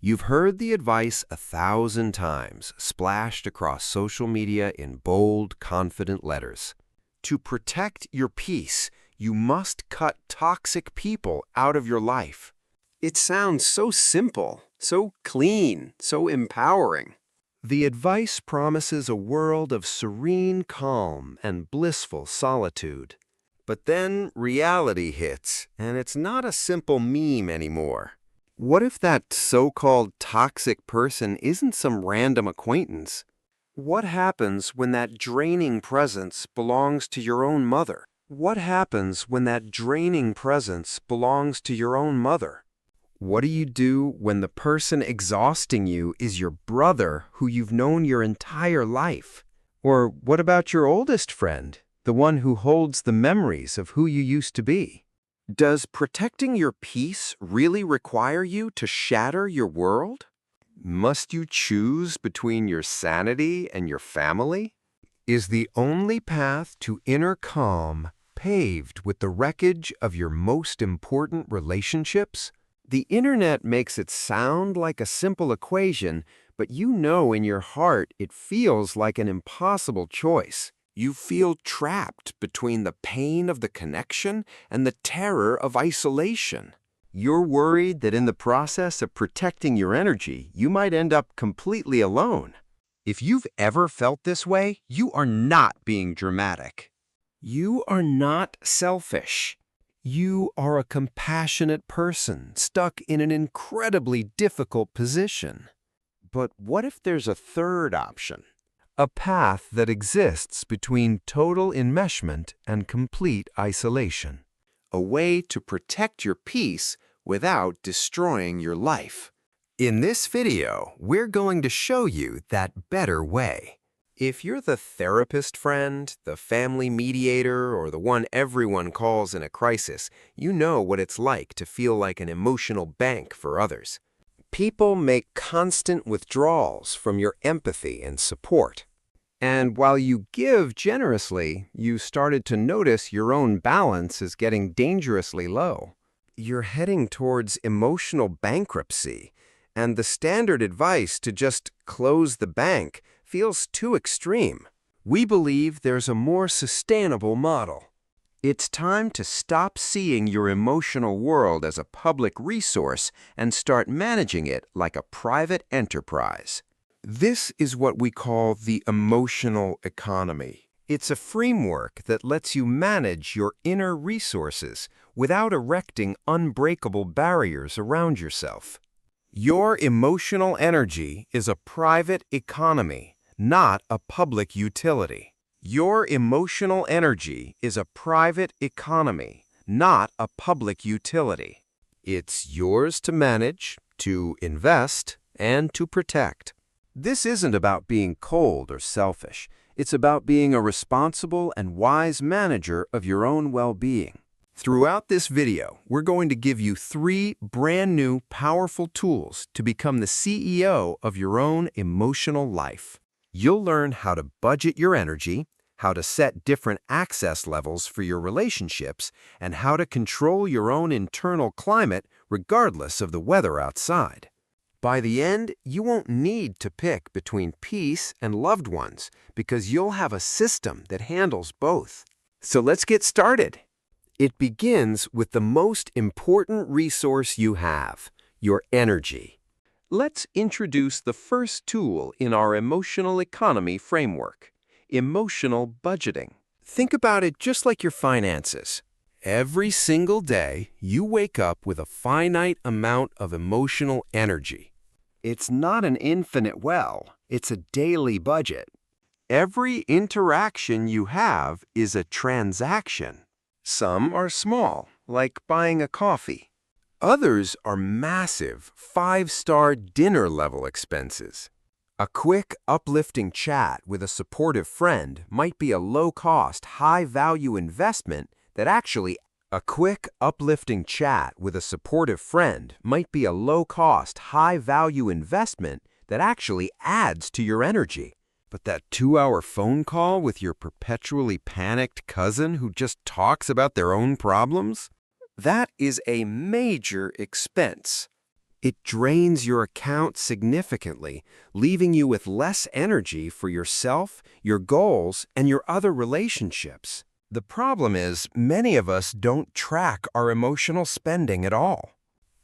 You've heard the advice 1,000 times, splashed across social media in bold, confident letters. To protect your peace, you must cut toxic people out of your life. It sounds so simple, so clean, so empowering. The advice promises a world of serene calm and blissful solitude. But then reality hits, and it's not a simple meme anymore. What if that so-called toxic person isn't some random acquaintance? What happens when that draining presence belongs to your own mother? What happens when that draining presence belongs to your own mother? What do you do when the person exhausting you is your brother who you've known your entire life? Or what about your oldest friend, the one who holds the memories of who you used to be? Does protecting your peace really require you to shatter your world? Must you choose between your sanity and your family? Is the only path to inner calm paved with the wreckage of your most important relationships? The internet makes it sound like a simple equation, but you know in your heart it feels like an impossible choice. You feel trapped between the pain of the connection and the terror of isolation. You're worried that in the process of protecting your energy, you might end up completely alone. If you've ever felt this way, you are not being dramatic. You are not selfish. You are a compassionate person stuck in an incredibly difficult position. But what if there's a third option? A path that exists between total enmeshment and complete isolation. A way to protect your peace without destroying your life. In this video, we're going to show you that better way. If you're the therapist friend, the family mediator, or the one everyone calls in a crisis, you know what it's like to feel like an emotional bank for others. People make constant withdrawals from your empathy and support. And while you give generously, you started to notice your own balance is getting dangerously low. You're heading towards emotional bankruptcy, and the standard advice to just close the bank feels too extreme. We believe there's a more sustainable model. It's time to stop seeing your emotional world as a public resource and start managing it like a private enterprise. This is what we call the emotional economy. It's a framework that lets you manage your inner resources without erecting unbreakable barriers around yourself. Your emotional energy is a private economy, not a public utility. Your emotional energy is a private economy, not a public utility. It's yours to manage, to invest, and to protect. This isn't about being cold or selfish. It's about being a responsible and wise manager of your own well-being. Throughout this video, we're going to give you 3 brand new, powerful tools to become the CEO of your own emotional life. You'll learn how to budget your energy, how to set different access levels for your relationships, and how to control your own internal climate regardless of the weather outside. By the end, you won't need to pick between peace and loved ones because you'll have a system that handles both. So let's get started. It begins with the most important resource you have, your energy. Let's introduce the first tool in our emotional economy framework, emotional budgeting. Think about it just like your finances. Every single day, you wake up with a finite amount of emotional energy. It's not an infinite well, it's a daily budget. Every interaction you have is a transaction. Some are small, like buying a coffee. Others are massive, 5-star dinner-level expenses. A quick, uplifting chat with a supportive friend might be a low-cost, high-value investment that actually adds to your energy. But that 2-hour phone call with your perpetually panicked cousin who just talks about their own problems? That is a major expense. It drains your account significantly, leaving you with less energy for yourself, your goals, and your other relationships. The problem is, many of us don't track our emotional spending at all.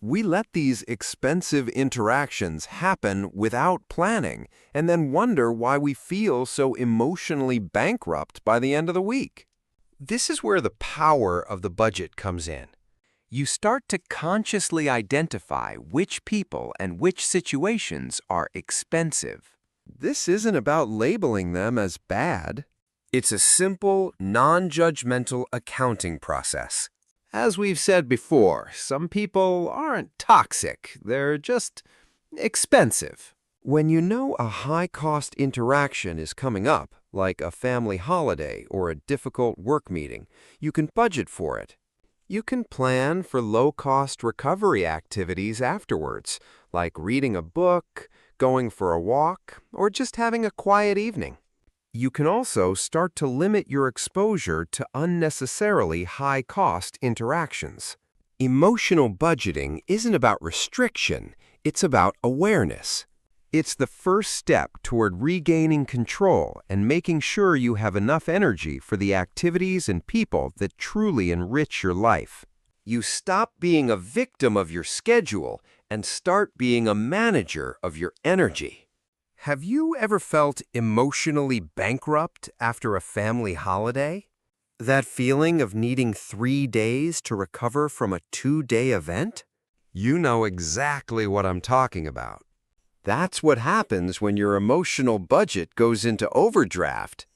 We let these expensive interactions happen without planning, and then wonder why we feel so emotionally bankrupt by the end of the week. This is where the power of the budget comes in. You start to consciously identify which people and which situations are expensive. This isn't about labeling them as bad. It's a simple, non-judgmental accounting process. As we've said before, some people aren't toxic, they're just expensive. When you know a high-cost interaction is coming up, like a family holiday or a difficult work meeting, you can budget for it. You can plan for low-cost recovery activities afterwards, like reading a book, going for a walk, or just having a quiet evening. You can also start to limit your exposure to unnecessarily high-cost interactions. Emotional budgeting isn't about restriction, it's about awareness. It's the first step toward regaining control and making sure you have enough energy for the activities and people that truly enrich your life. You stop being a victim of your schedule and start being a manager of your energy. Have you ever felt emotionally bankrupt after a family holiday? That feeling of needing 3 days to recover from a 2-day event? You know exactly what I'm talking about. That's what happens when your emotional budget goes into overdraft.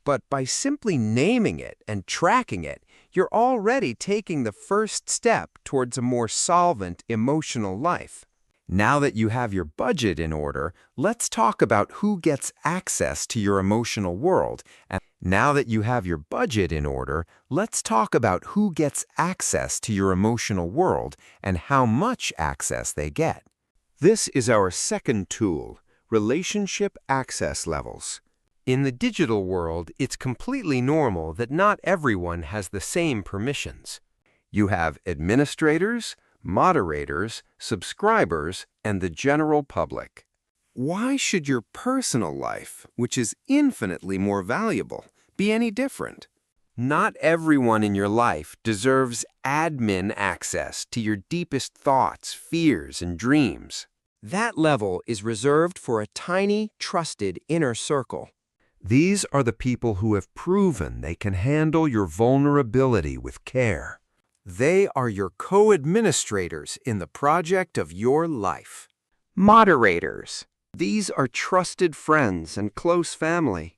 But by simply naming it and tracking it, you're already taking the first step towards a more solvent emotional life. Now that you have your budget in order, let's talk about who gets access to your emotional world. And now that you have your budget in order, let's talk about who gets access to your emotional world and how much access they get. This is our second tool, relationship access levels. In the digital world, it's completely normal that not everyone has the same permissions. You have administrators, moderators, subscribers, and the general public. Why should your personal life, which is infinitely more valuable, be any different? Not everyone in your life deserves admin access to your deepest thoughts, fears, and dreams. That level is reserved for a tiny, trusted inner circle. These are the people who have proven they can handle your vulnerability with care. They are your co-administrators in the project of your life. Moderators. These are trusted friends and close family.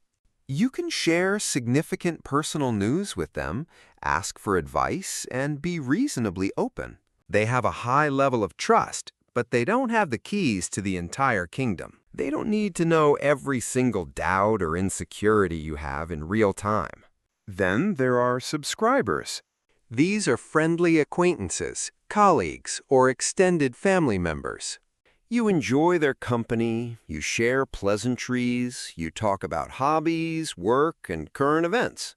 You can share significant personal news with them, ask for advice, and be reasonably open. They have a high level of trust, but they don't have the keys to the entire kingdom. They don't need to know every single doubt or insecurity you have in real time. Then there are subscribers. These are friendly acquaintances, colleagues, or extended family members. You enjoy their company, you share pleasantries, you talk about hobbies, work, and current events.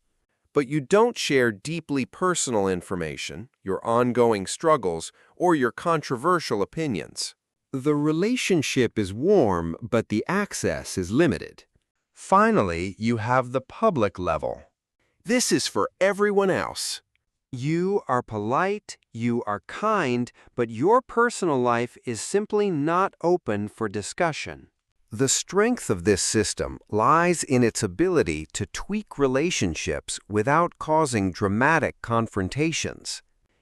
But you don't share deeply personal information, your ongoing struggles, or your controversial opinions. The relationship is warm, but the access is limited. Finally, you have the public level. This is for everyone else. You are polite, you are kind, but your personal life is simply not open for discussion. The strength of this system lies in its ability to tweak relationships without causing dramatic confrontations.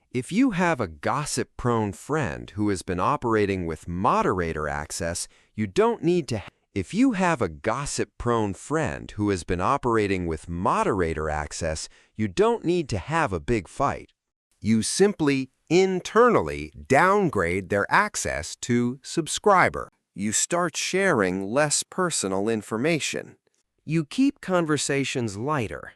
If you have a gossip-prone friend who has been operating with moderator access, you don't need to If you have a gossip-prone friend who has been operating with moderator access, you don't need to have a big fight. You simply internally downgrade their access to subscriber. You start sharing less personal information. You keep conversations lighter.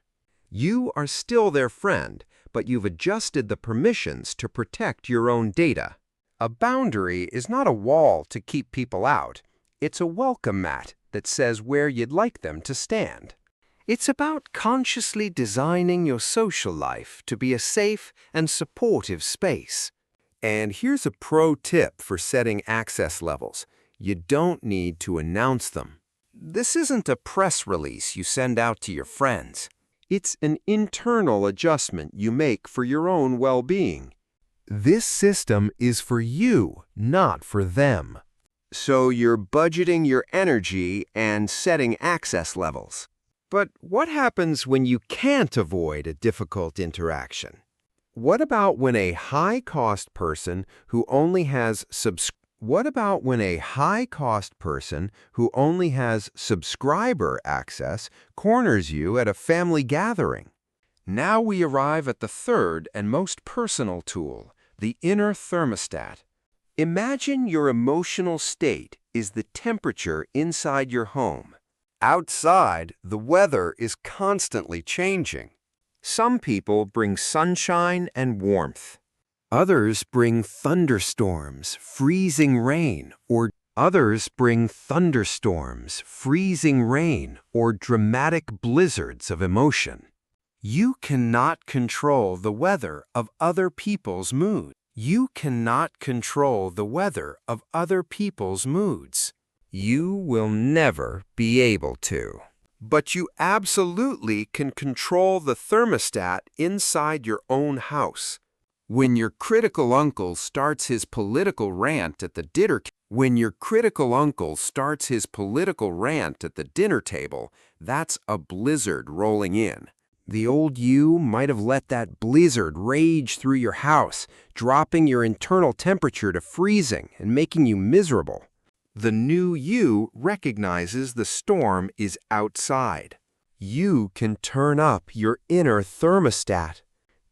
You are still their friend, but you've adjusted the permissions to protect your own data. A boundary is not a wall to keep people out. It's a welcome mat that says where you'd like them to stand. It's about consciously designing your social life to be a safe and supportive space. And here's a pro tip for setting access levels. You don't need to announce them. This isn't a press release you send out to your friends. It's an internal adjustment you make for your own well-being. This system is for you, not for them. So you're budgeting your energy and setting access levels. But what happens when you can't avoid a difficult interaction? What about when a high-cost person who only has subscriber access corners you at a family gathering? Now we arrive at the third and most personal tool, the inner thermostat. Imagine your emotional state is the temperature inside your home. Outside, the weather is constantly changing. Some people bring sunshine and warmth. Others bring thunderstorms, freezing rain, or dramatic blizzards of emotion. You cannot control the weather of other people's moods. You will never be able to. But you absolutely can control the thermostat inside your own house. When your critical uncle starts his political rant at the dinner table, that's a blizzard rolling in. The old you might have let that blizzard rage through your house, dropping your internal temperature to freezing and making you miserable. The new you recognizes the storm is outside. You can turn up your inner thermostat.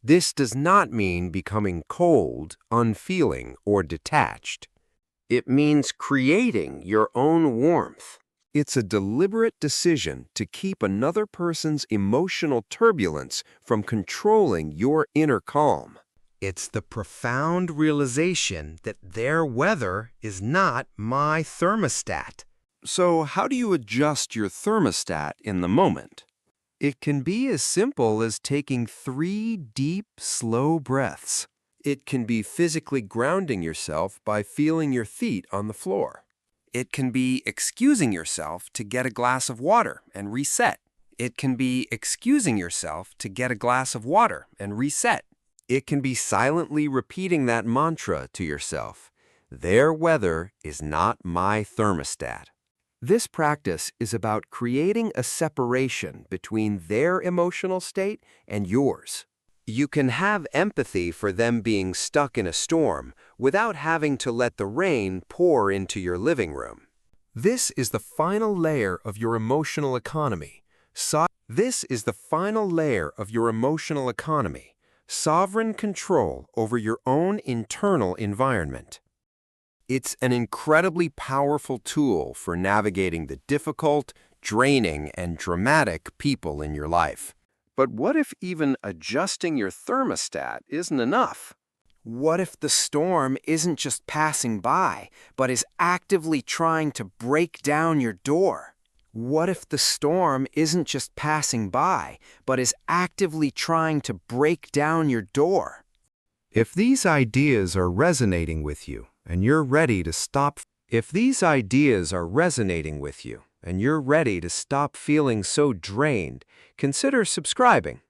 This does not mean becoming cold, unfeeling, or detached. It means creating your own warmth. It's a deliberate decision to keep another person's emotional turbulence from controlling your inner calm. It's the profound realization that their weather is not my thermostat. So how do you adjust your thermostat in the moment? It can be as simple as taking 3 deep, slow breaths. It can be physically grounding yourself by feeling your feet on the floor. It can be excusing yourself to get a glass of water and reset. It can be silently repeating that mantra to yourself. Their weather is not my thermostat. This practice is about creating a separation between their emotional state and yours. You can have empathy for them being stuck in a storm without having to let the rain pour into your living room. This is the final layer of your emotional economy. Sovereign control over your own internal environment. It's an incredibly powerful tool for navigating the difficult, draining, and dramatic people in your life. But what if even adjusting your thermostat isn't enough? What if the storm isn't just passing by, but is actively trying to break down your door? What if the storm isn't just passing by, but is actively trying to break down your door? If these ideas are resonating with you and you're ready to stop feeling so drained, consider subscribing.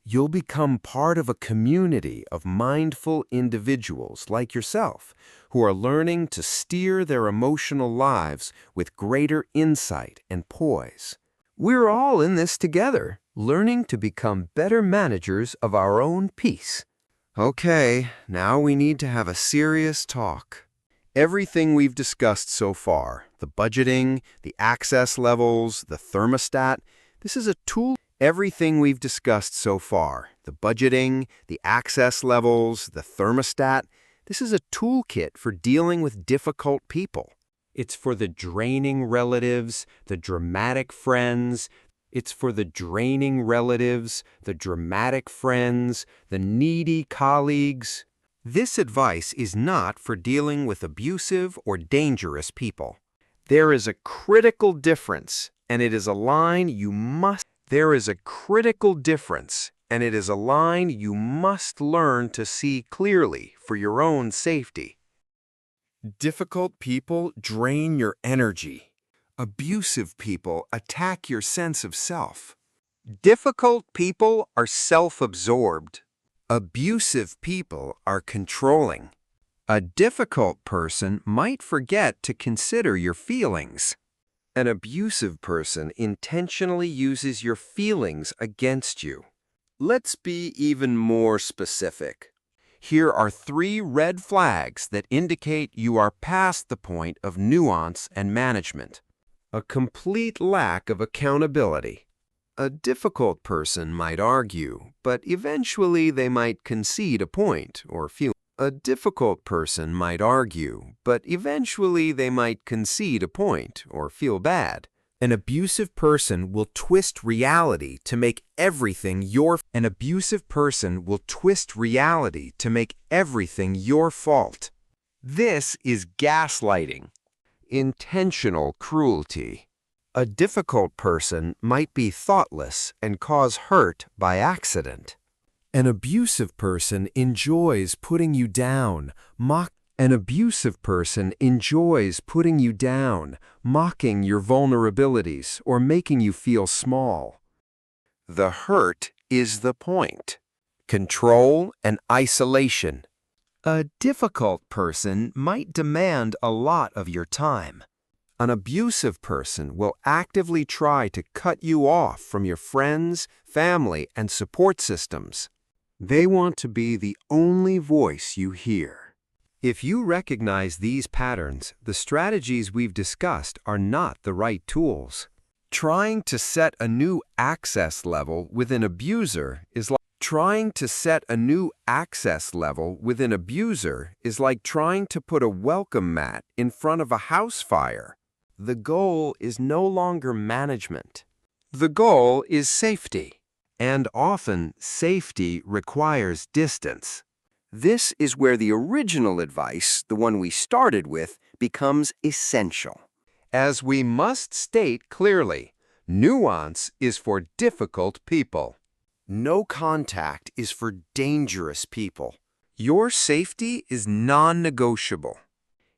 You'll become part of a community of mindful individuals like yourself who are learning to steer their emotional lives with greater insight and poise. We're all in this together, learning to become better managers of our own peace. Okay, now we need to have a serious talk. Everything we've discussed so far, the budgeting, the access levels, the thermostat, this is a tool. Everything we've discussed so far, the budgeting, the access levels, the thermostat, this is a toolkit for dealing with difficult people. It's for the draining relatives, the dramatic friends. The needy colleagues. This advice is not for dealing with abusive or dangerous people. There is a critical difference, and it is a line you must and it is a line you must learn to see clearly for your own safety. Difficult people drain your energy. Abusive people attack your sense of self. Difficult people are self-absorbed. Abusive people are controlling. A difficult person might forget to consider your feelings. An abusive person intentionally uses your feelings against you. Let's be even more specific. Here are 3 red flags that indicate you are past the point of nuance and management. A complete lack of accountability. A difficult person might argue, but eventually they might concede a point or feel. A difficult person might argue, but eventually they might concede a point or feel bad. An abusive person will twist reality to make everything your fault. This is gaslighting. Intentional cruelty. A difficult person might be thoughtless and cause hurt by accident. An abusive person enjoys putting you down, mocking your vulnerabilities or making you feel small. The hurt is the point. Control and isolation. A difficult person might demand a lot of your time. An abusive person will actively try to cut you off from your friends, family, and support systems. They want to be the only voice you hear. If you recognize these patterns, the strategies we've discussed are not the right tools. Trying to set a new access level with an abuser is like trying to put a welcome mat in front of a house fire. The goal is no longer management. The goal is safety, and often safety requires distance. This is where the original advice, the one we started with, becomes essential. As we must state clearly, nuance is for difficult people. No contact is for dangerous people. Your safety is non-negotiable.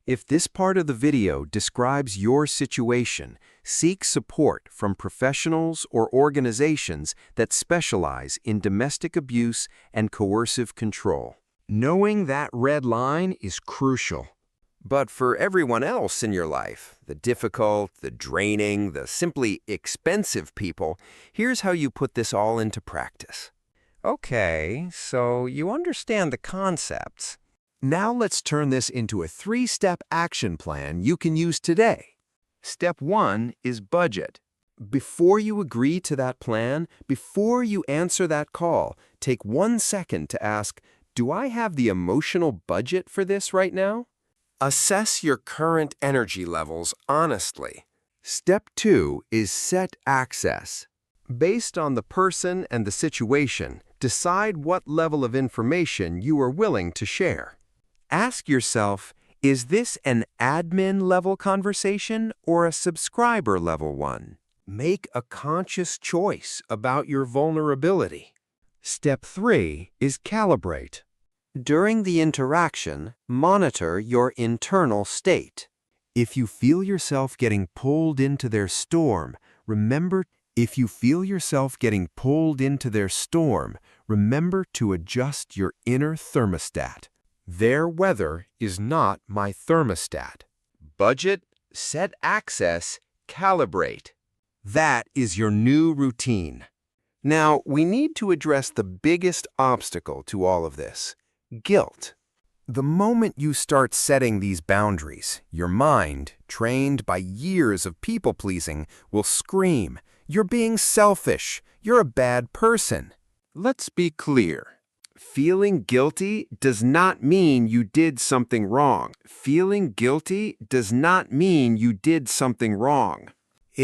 If this part of the video describes your situation, seek support from professionals or organizations that specialize in domestic abuse and coercive control. Knowing that red line is crucial. But for everyone else in your life, the difficult, the draining, the simply expensive people, here's how you put this all into practice. Okay, so you understand the concepts. Now let's turn this into a 3-step action plan you can use today. Step 1 is budget. Before you agree to that plan, before you answer that call, take 1 second to ask, do I have the emotional budget for this right now? Assess your current energy levels honestly. Step 2 is set access. Based on the person and the situation, decide what level of information you are willing to share. Ask yourself, is this an admin-level conversation or a subscriber-level one? Make a conscious choice about your vulnerability. Step 3 is calibrate. During the interaction, monitor your internal state. If you feel yourself getting pulled into their storm, remember to adjust your inner thermostat. Their weather is not my thermostat. Budget, set access, calibrate. That is your new routine. Now, we need to address the biggest obstacle to all of this: guilt. The moment you start setting these boundaries, your mind, trained by years of people-pleasing, will scream, "You're being selfish. You're a bad person." Let's be clear. Feeling guilty does not mean you did something wrong.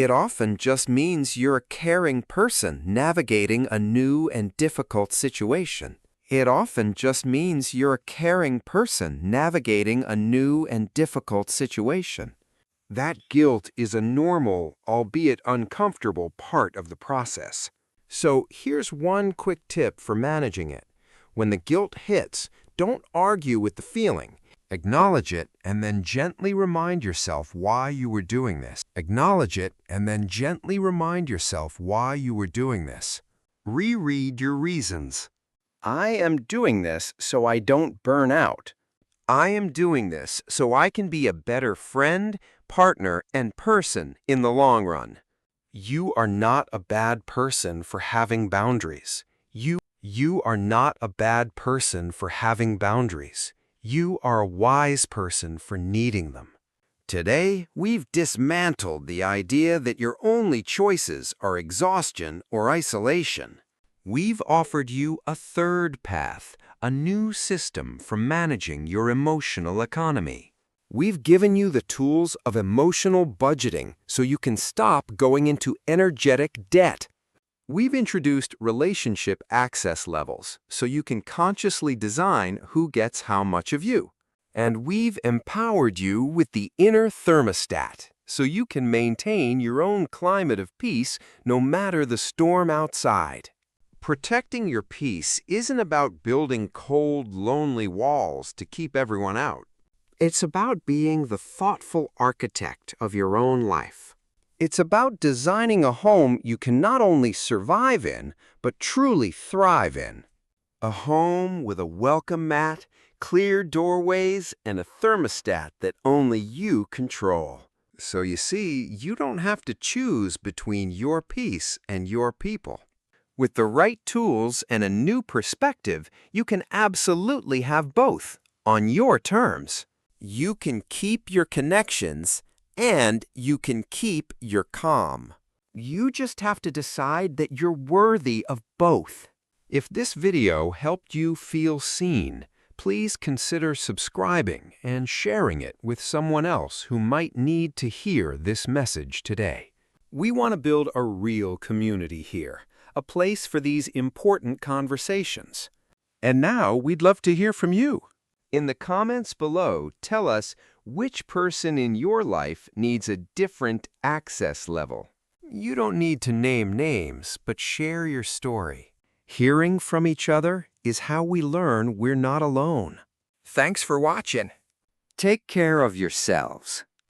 It often just means you're a caring person navigating a new and difficult situation. That guilt is a normal, albeit uncomfortable, part of the process. So here's one quick tip for managing it. When the guilt hits, don't argue with the feeling. Acknowledge it and then gently remind yourself why you were doing this. Acknowledge it and then gently remind yourself why you were doing this. Reread your reasons. I am doing this so I don't burn out. I am doing this so I can be a better friend, partner, and person in the long run. You are not a bad person for having boundaries. You are not a bad person for having boundaries. You are a wise person for needing them. Today, we've dismantled the idea that your only choices are exhaustion or isolation. We've offered you a third path, a new system for managing your emotional economy. We've given you the tools of emotional budgeting so you can stop going into energetic debt. We've introduced relationship access levels so you can consciously design who gets how much of you. And we've empowered you with the Inner Thermostat so you can maintain your own climate of peace no matter the storm outside. Protecting your peace isn't about building cold, lonely walls to keep everyone out. It's about being the thoughtful architect of your own life. It's about designing a home you can not only survive in, but truly thrive in. A home with a welcome mat, clear doorways, and a thermostat that only you control. So you see, you don't have to choose between your peace and your people. With the right tools and a new perspective, you can absolutely have both, on your terms. You can keep your connections, and you can keep your calm. You just have to decide that you're worthy of both. If this video helped you feel seen, please consider subscribing and sharing it with someone else who might need to hear this message today. We want to build a real community here, a place for these important conversations. And now we'd love to hear from you. In the comments below, tell us which person in your life needs a different access level. You don't need to name names, but share your story. Hearing from each other is how we learn we're not alone. Thanks for watching. Take care of yourselves.